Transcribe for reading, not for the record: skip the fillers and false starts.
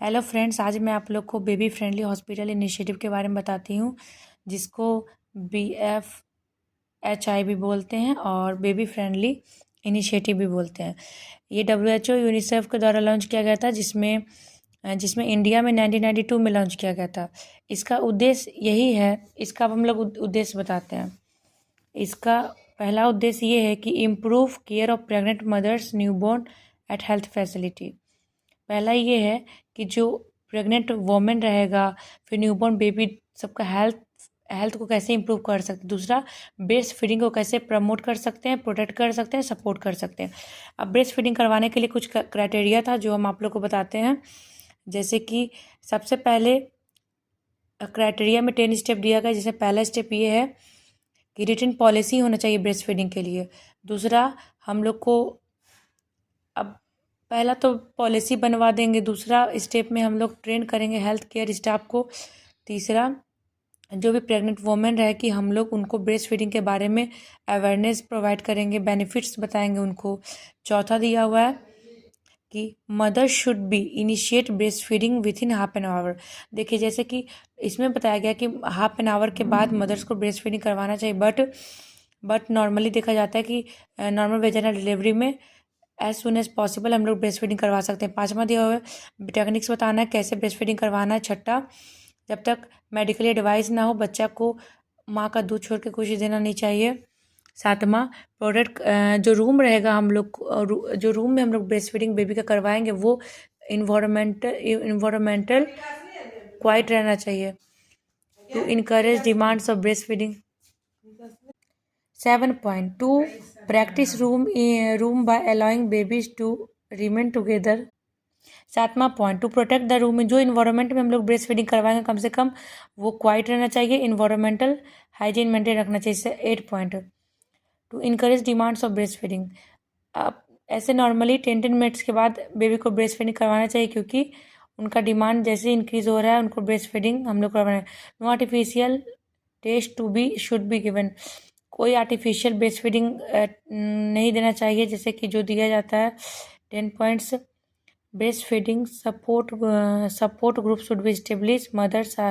Hello friends, आज मैं आप लोग को बेबी फ्रेंडली हॉस्पिटल इनिशिएटिव के बारे में बताती हूँ, जिसको BFHI भी बोलते हैं और बेबी फ्रेंडली इनिशिएटिव भी बोलते हैं। ये WHO यूनिसेफ के द्वारा लॉन्च किया गया था, जिसमें जिसमें इंडिया में 1992 में लॉन्च किया गया था। इसका उद्देश्य यही है, इसका अब हम लोग उद्देश्य बताते हैं। इसका पहला उद्देश्य ये है कि improve care of pregnant mothers newborn at health facility. पहला ये है कि जो प्रेग्नेंट वोमेन रहेगा, फिर न्यूबॉर्न बेबी, सबका हेल्थ को कैसे इंप्रूव कर सकते हैं। दूसरा, ब्रेस्ट फीडिंग को कैसे प्रमोट कर सकते हैं, प्रोटेक्ट कर सकते हैं, सपोर्ट कर सकते हैं। अब ब्रेस्ट फीडिंग करवाने के लिए कुछ क्राइटेरिया था जो हम आप लोग को बताते हैं। जैसे कि सबसे पहले क्राइटेरिया में 10 स्टेप दिया गया, जिसमें पहला स्टेप ये है कि रिटन पॉलिसी होना चाहिए ब्रेस्ट फीडिंग के लिए। दूसरा, हम लोग को अब पहला तो पॉलिसी बनवा देंगे, दूसरा स्टेप में हम लोग ट्रेन करेंगे हेल्थ केयर स्टाफ को। तीसरा, जो भी प्रेग्नेंट वोमेन रहे कि हम लोग उनको ब्रेस्ट फीडिंग के बारे में अवेयरनेस प्रोवाइड करेंगे, बेनिफिट्स बताएंगे उनको। चौथा दिया हुआ है कि mother should be initiate breast feeding with in half an hour. देखिए, जैसे कि इसमें बताया गया कि हाफ एन आवर के बाद मदर्स को ब्रेस्ट फीडिंग करवाना चाहिए, बट नॉर्मली देखा जाता है कि नॉर्मल वेजाइनल डिलीवरी में एज सुन एज पॉसिबल हम लोग ब्रेस्ट फीडिंग करवा सकते हैं। पाँचवा दिया हुआ है टेक्निक्स बताना है कैसे ब्रेस्ट फीडिंग करवाना है। छठा, जब तक मेडिकली एडवाइस ना हो बच्चा को माँ का दूध छोड़ के कुछ देना नहीं चाहिए। सातवां, प्रोडक्ट जो रूम रहेगा हम लोग जो रूम में हम लोग ब्रेस्ट फीडिंग बेबी का करवाएंगे वो इन्वायरमेंटल क्वाइट रहना चाहिए to encourage demands of breast feeding. 7.2 practice room by allowing babies to remain together. 7वां point, to protect the room. जो इन्वायरमेंट में हम लोग ब्रेस्ट फीडिंग करवाएंगे कम से कम वो क्वाइट रहना चाहिए, इन्वायरमेंटल हाइजीन मेंटेन रखना चाहिए। 8 point, to encourage demands of breast feeding. अब ऐसे नॉर्मली 10 मिनट्स के बाद बेबी को ब्रेस्ट फीडिंग करवाना चाहिए, क्योंकि उनका डिमांड जैसे इंक्रीज हो रहा है उनको ब्रेस्ट फीडिंग हम लोग करवाना है। No artificial test to be should be given. कोई आर्टिफिशियल ब्रेस्ट फीडिंग नहीं देना चाहिए, जैसे कि जो दिया जाता है। 10 points, breast feeding support group should be establish. Mothers are